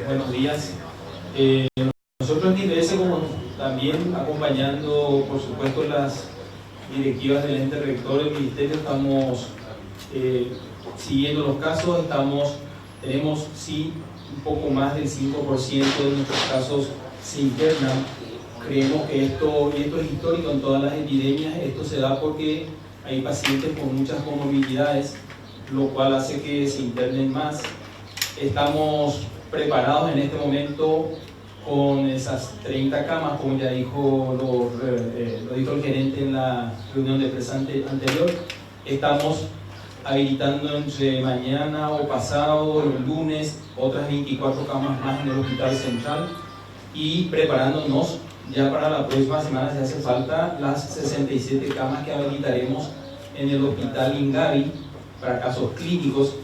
buenos días. Nosotros en IPS, como también acompañando, por supuesto, las directivas del ente rector del ministerio, estamos siguiendo los casos. Tenemos sí un poco más del 5% de nuestros casos se internan. Creemos que esto es histórico en todas las epidemias. Esto se da porque hay pacientes con muchas comorbilidades, lo cual hace que se internen más. Estamos preparados en este momento con esas 30 camas, como ya dijo lo dijo el gerente en la reunión de prensa anterior. Estamos habilitando entre mañana o pasado, el lunes, otras 24 camas más en el Hospital Central y preparándonos ya para la próxima semana, si hace falta, las 67 camas que habilitaremos en el Hospital Ingavi para casos clínicos,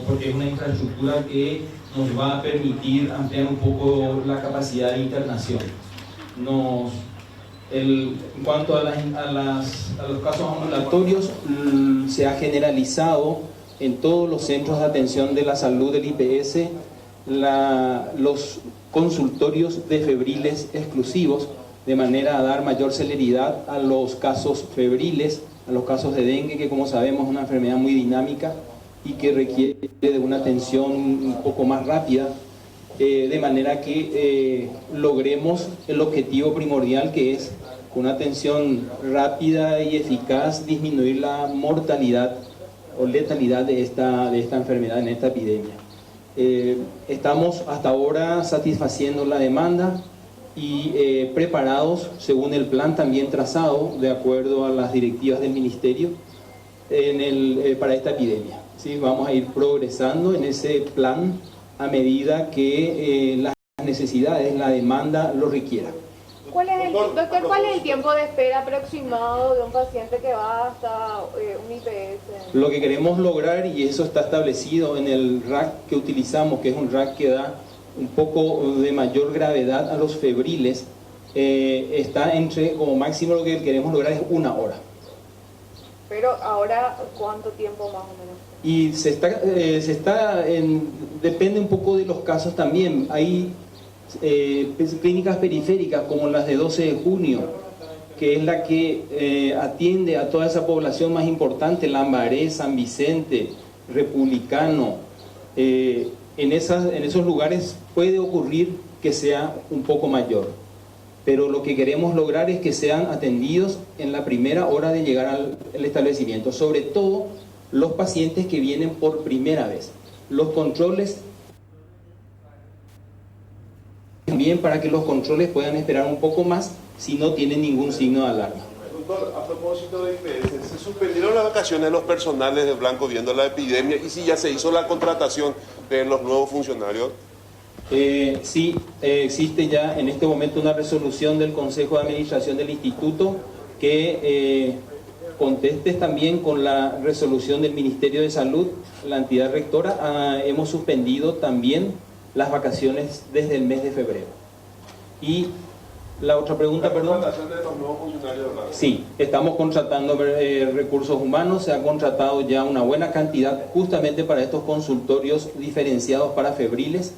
porque es una infraestructura que nos va a permitir ampliar un poco la capacidad de internación. En cuanto a los casos ambulatorios, se ha generalizado en todos los centros de atención de la salud del IPS los consultorios de febriles exclusivos, de manera a dar mayor celeridad a los casos febriles, a los casos de dengue, que como sabemos es una enfermedad muy dinámica y que requiere de una atención un poco más rápida, de manera que logremos el objetivo primordial, que es con una atención rápida y eficaz disminuir la mortalidad o letalidad de esta enfermedad en esta epidemia. Estamos hasta ahora satisfaciendo la demanda y preparados según el plan también trazado de acuerdo a las directivas del ministerio para esta epidemia. ¿Sí? Vamos a ir progresando en ese plan a medida que las necesidades, la demanda lo requiera. Doctor, ¿cuál es el tiempo de espera aproximado de un paciente que va hasta un IPS? Lo que queremos lograr, y eso está establecido en el RAC que utilizamos, que es un RAC que da un poco de mayor gravedad a los febriles, está como máximo lo que queremos lograr es 1 hora. Pero ahora, ¿cuánto tiempo más o menos? Y depende un poco de los casos también. Hay clínicas periféricas como las de 12 de junio, que es la que atiende a toda esa población más importante, Lambaré, San Vicente, Republicano. En esos lugares puede ocurrir que sea un poco mayor, pero lo que queremos lograr es que sean atendidos en la primera hora de llegar al establecimiento, sobre todo los pacientes que vienen por primera vez. Los controles también, para que los controles puedan esperar un poco más si no tienen ningún signo de alarma. Doctor, a propósito de IPS, ¿se suspendieron las vacaciones de los personales de Blanco viendo la epidemia y si ya se hizo la contratación de los nuevos funcionarios? Sí, existe ya en este momento una resolución del Consejo de Administración del Instituto que conteste también con la resolución del Ministerio de Salud, la entidad rectora. Hemos suspendido también las vacaciones desde el mes de febrero. Y la otra pregunta, perdón. ¿La contratación de los nuevos funcionarios? Sí, estamos contratando recursos humanos, se ha contratado ya una buena cantidad justamente para estos consultorios diferenciados para febriles,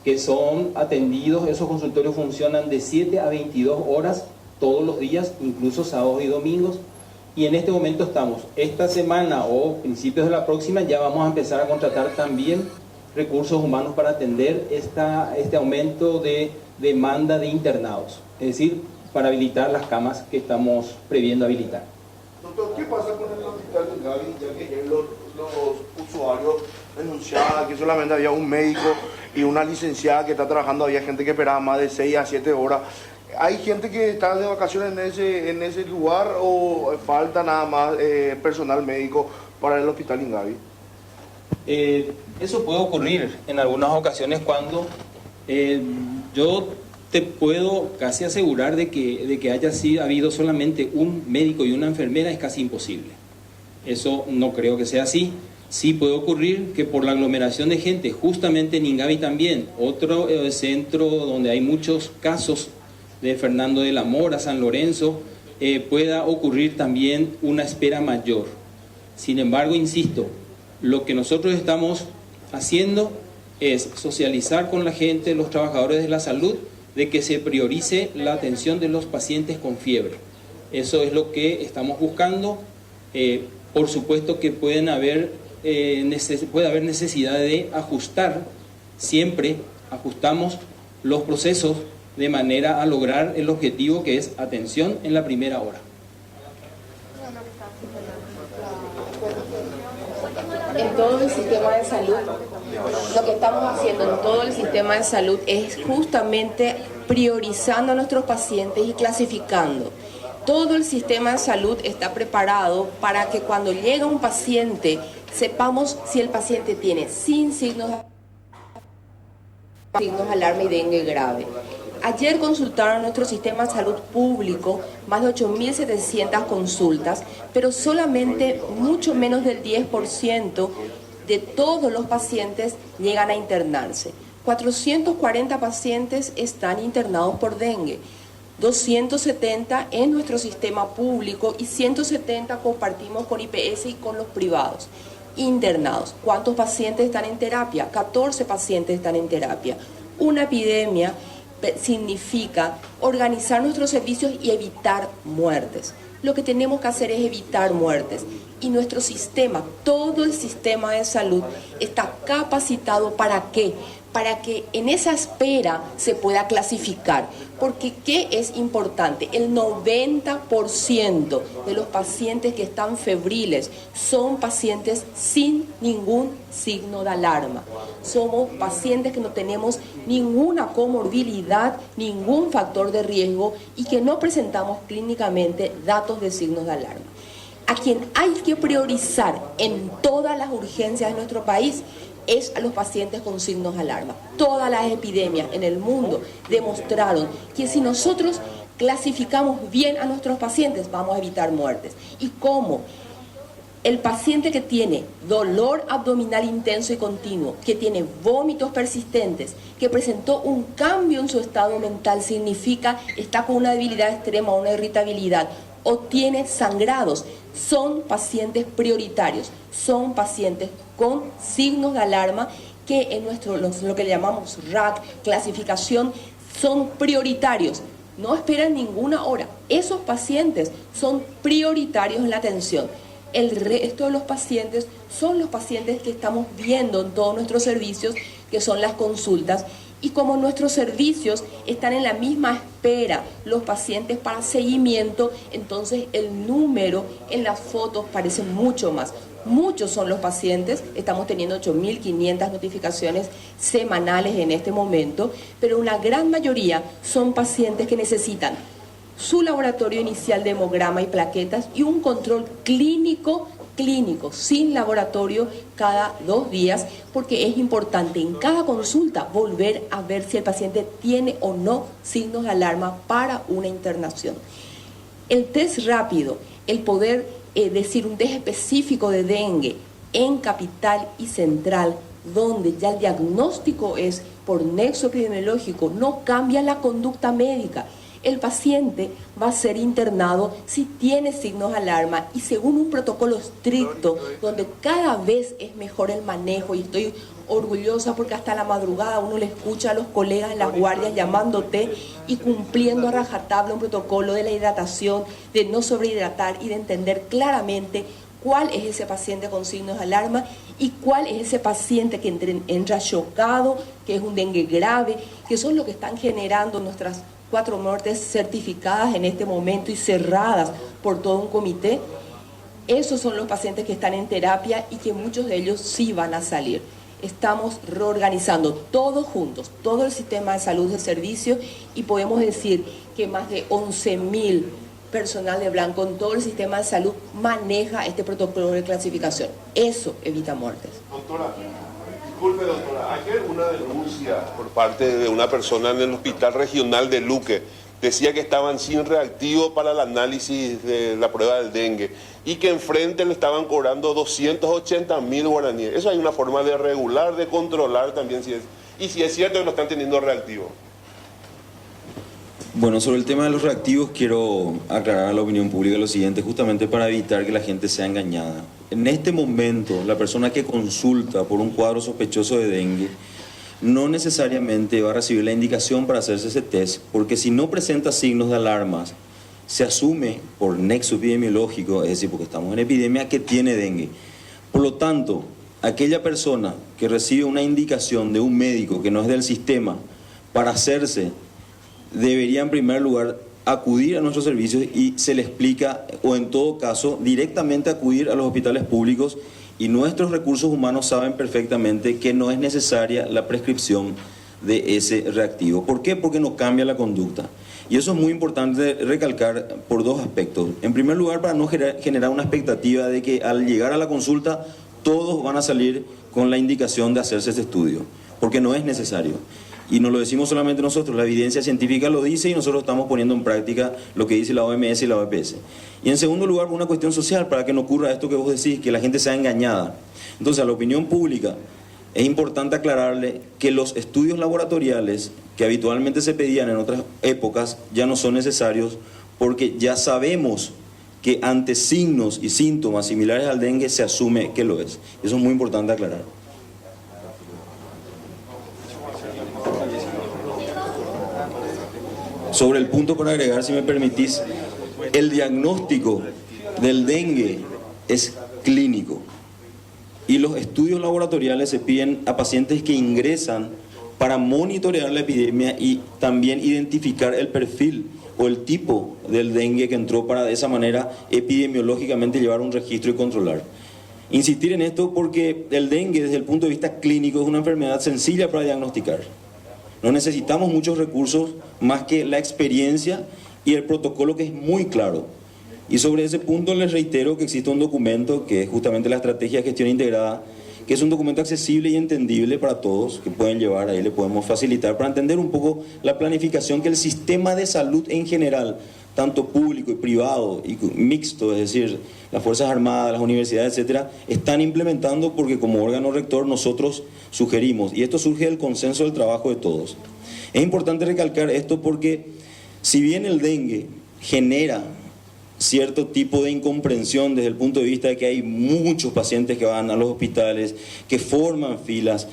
que son atendidos. Esos consultorios funcionan de 7 a 22 horas todos los días, incluso sábados y domingos. Y en este momento estamos, esta semana o principios de la próxima, ya vamos a empezar a contratar también recursos humanos para atender este aumento de demanda de internados, es decir, para habilitar las camas que estamos previendo habilitar. Doctor, ¿qué pasa con el hospital de Ingavi, ya que ayer los usuarios denunciaban que solamente había un médico y una licenciada que está trabajando, había gente que esperaba más de 6 a 7 horas? ¿Hay gente que está de vacaciones en ese lugar o falta nada más personal médico para el hospital Ingavi? Eso puede ocurrir en algunas ocasiones cuando yo te puedo casi asegurar de que haya habido solamente un médico y una enfermera es casi imposible. Eso no creo que sea así. Sí puede ocurrir que por la aglomeración de gente, justamente en Ingavi también, otro centro donde hay muchos casos de Fernando de la Mora, San Lorenzo, pueda ocurrir también una espera mayor. Sin embargo, insisto, lo que nosotros estamos haciendo es socializar con la gente, los trabajadores de la salud, de que se priorice la atención de los pacientes con fiebre. Eso es lo que estamos buscando. Por supuesto que puede haber necesidad de ajustar, siempre ajustamos los procesos de manera a lograr el objetivo, que es atención en la primera hora. En todo el sistema de salud, lo que estamos haciendo en todo el sistema de salud es justamente priorizando a nuestros pacientes y clasificando. Todo el sistema de salud está preparado para que cuando llega un paciente sepamos si el paciente tiene signos de alarma y dengue grave. Ayer consultaron nuestro sistema de salud público más de 8.700 consultas, pero solamente mucho menos del 10% de todos los pacientes llegan a internarse. 440 pacientes están internados por dengue, 270 en nuestro sistema público y 170 compartimos con IPS y con los privados. Internados. ¿Cuántos pacientes están en terapia? 14 pacientes están en terapia. Una epidemia significa organizar nuestros servicios y evitar muertes. Lo que tenemos que hacer es evitar muertes. Y nuestro sistema, todo el sistema de salud, está capacitado ¿para qué? Para que en esa espera se pueda clasificar. Porque ¿qué es importante? El 90% de los pacientes que están febriles son pacientes sin ningún signo de alarma. Somos pacientes que no tenemos ninguna comorbilidad, ningún factor de riesgo y que no presentamos clínicamente datos de signos de alarma. A quien hay que priorizar en todas las urgencias de nuestro país es a los pacientes con signos de alarma. Todas las epidemias en el mundo demostraron que si nosotros clasificamos bien a nuestros pacientes, vamos a evitar muertes. ¿Y cómo? El paciente que tiene dolor abdominal intenso y continuo, que tiene vómitos persistentes, que presentó un cambio en su estado mental, significa está con una debilidad extrema, una irritabilidad, o tiene sangrados, son pacientes prioritarios, son pacientes con signos de alarma que en lo que le llamamos RAC, clasificación, son prioritarios. No esperan ninguna hora. Esos pacientes son prioritarios en la atención. El resto de los pacientes son los pacientes que estamos viendo en todos nuestros servicios, que son las consultas. Y como nuestros servicios están en la misma espera, los pacientes para seguimiento, entonces el número en las fotos parece mucho más. Muchos son los pacientes, estamos teniendo 8.500 notificaciones semanales en este momento, pero una gran mayoría son pacientes que necesitan su laboratorio inicial de hemograma y plaquetas y un control clínico sin laboratorio cada 2 días, porque es importante en cada consulta volver a ver si el paciente tiene o no signos de alarma para una internación. El test rápido, el poder decir un test específico de dengue en capital y central, donde ya el diagnóstico es por nexo epidemiológico, no cambia la conducta médica. El paciente va a ser internado si tiene signos de alarma y según un protocolo estricto, donde cada vez es mejor el manejo, y estoy orgullosa porque hasta la madrugada uno le escucha a los colegas en las guardias llamándote y cumpliendo a rajatabla un protocolo de la hidratación, de no sobrehidratar y de entender claramente cuál es ese paciente con signos de alarma y cuál es ese paciente que entra chocado, que es un dengue grave, que son los que están generando nuestras 4 muertes certificadas en este momento y cerradas por todo un comité. Esos son los pacientes que están en terapia y que muchos de ellos sí van a salir. Estamos reorganizando todos juntos, todo el sistema de salud de servicio, y podemos decir que más de 11.000 personal de blanco en todo el sistema de salud maneja este protocolo de clasificación. Eso evita muertes. Doctora, disculpe doctora, ayer una denuncia por parte de una persona en el Hospital Regional de Luque decía que estaban sin reactivo para el análisis de la prueba del dengue y que enfrente le estaban cobrando 280.000 guaraníes. Eso hay una forma de regular, de controlar también si es cierto que no están teniendo reactivo. Bueno, sobre el tema de los reactivos quiero aclarar a la opinión pública lo siguiente, justamente para evitar que la gente sea engañada. En este momento, la persona que consulta por un cuadro sospechoso de dengue no necesariamente va a recibir la indicación para hacerse ese test, porque si no presenta signos de alarmas, se asume por nexo epidemiológico, es decir, porque estamos en epidemia, que tiene dengue. Por lo tanto, aquella persona que recibe una indicación de un médico que no es del sistema para hacerse, debería en primer lugar acudir a nuestros servicios y se le explica, o en todo caso, directamente acudir a los hospitales públicos, y nuestros recursos humanos saben perfectamente que no es necesaria la prescripción de ese reactivo. ¿Por qué? Porque no cambia la conducta. Y eso es muy importante recalcar por dos aspectos. En primer lugar, para no generar una expectativa de que al llegar a la consulta todos van a salir con la indicación de hacerse este estudio, porque no es necesario. Y no lo decimos solamente nosotros, la evidencia científica lo dice y nosotros estamos poniendo en práctica lo que dice la OMS y la OPS. Y en segundo lugar, por una cuestión social, para que no ocurra esto que vos decís, que la gente sea engañada. Entonces, a la opinión pública es importante aclararle que los estudios laboratoriales que habitualmente se pedían en otras épocas ya no son necesarios, porque ya sabemos que ante signos y síntomas similares al dengue se asume que lo es. Eso es muy importante aclarar. Sobre el punto para agregar, si me permitís, el diagnóstico del dengue es clínico y los estudios laboratoriales se piden a pacientes que ingresan para monitorear la epidemia y también identificar el perfil o el tipo del dengue que entró, para de esa manera epidemiológicamente llevar un registro y controlar. Insistir en esto porque el dengue desde el punto de vista clínico es una enfermedad sencilla para diagnosticar. No necesitamos muchos recursos más que la experiencia y el protocolo, que es muy claro. Y sobre ese punto les reitero que existe un documento que es justamente la Estrategia de Gestión Integrada, que es un documento accesible y entendible para todos, que pueden llevar, ahí le podemos facilitar para entender un poco la planificación que el sistema de salud en general, tanto público y privado y mixto, es decir, las Fuerzas Armadas, las universidades, etcétera, están implementando, porque como órgano rector nosotros sugerimos, y esto surge del consenso del trabajo de todos. Es importante recalcar esto porque si bien el dengue genera cierto tipo de incomprensión desde el punto de vista de que hay muchos pacientes que van a los hospitales, que forman filas,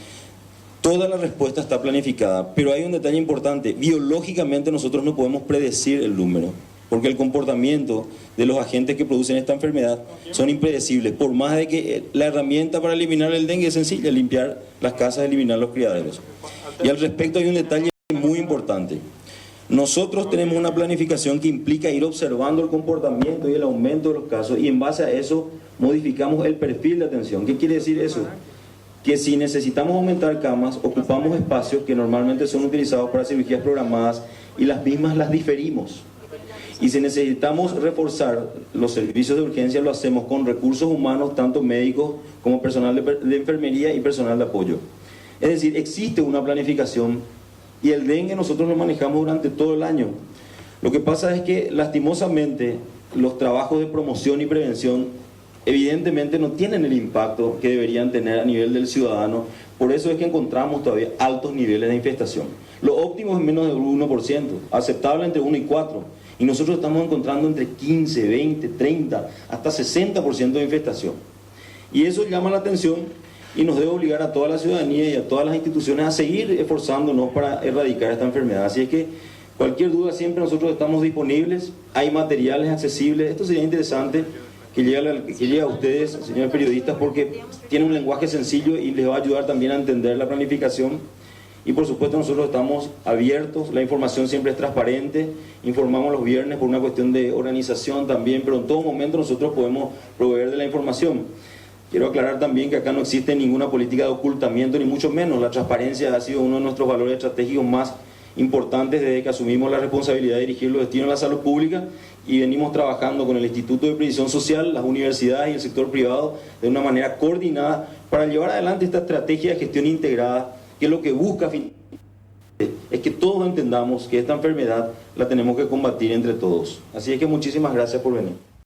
toda la respuesta está planificada, pero hay un detalle importante: biológicamente nosotros no podemos predecir el número, porque el comportamiento de los agentes que producen esta enfermedad son impredecibles, por más de que la herramienta para eliminar el dengue es sencilla: limpiar las casas, eliminar los criaderos. Y al respecto hay un detalle muy importante. Nosotros tenemos una planificación que implica ir observando el comportamiento y el aumento de los casos, y en base a eso modificamos el perfil de atención. ¿Qué quiere decir eso? Que si necesitamos aumentar camas, ocupamos espacios que normalmente son utilizados para cirugías programadas y las mismas las diferimos. Y si necesitamos reforzar los servicios de urgencia, lo hacemos con recursos humanos, tanto médicos como personal de enfermería y personal de apoyo. Es decir, existe una planificación, y el dengue nosotros lo manejamos durante todo el año. Lo que pasa es que lastimosamente los trabajos de promoción y prevención evidentemente no tienen el impacto que deberían tener a nivel del ciudadano. Por eso es que encontramos todavía altos niveles de infestación. Lo óptimo es menos del 1%, aceptable entre 1 y 4%. Y nosotros estamos encontrando entre 15, 20, 30, hasta 60% de infestación. Y eso llama la atención y nos debe obligar a toda la ciudadanía y a todas las instituciones a seguir esforzándonos para erradicar esta enfermedad. Así es que cualquier duda, siempre nosotros estamos disponibles, hay materiales accesibles. Esto sería interesante que llegue a ustedes, señores periodistas, porque tiene un lenguaje sencillo y les va a ayudar también a entender la planificación. Y por supuesto nosotros estamos abiertos, la información siempre es transparente, informamos los viernes por una cuestión de organización también, pero en todo momento nosotros podemos proveer de la información. Quiero aclarar también que acá no existe ninguna política de ocultamiento, ni mucho menos. La transparencia ha sido uno de nuestros valores estratégicos más importantes desde que asumimos la responsabilidad de dirigir los destinos de la salud pública, y venimos trabajando con el Instituto de Previsión Social, las universidades y el sector privado de una manera coordinada para llevar adelante esta estrategia de gestión integrada, que lo que busca es que todos entendamos que esta enfermedad la tenemos que combatir entre todos. Así es que muchísimas gracias por venir.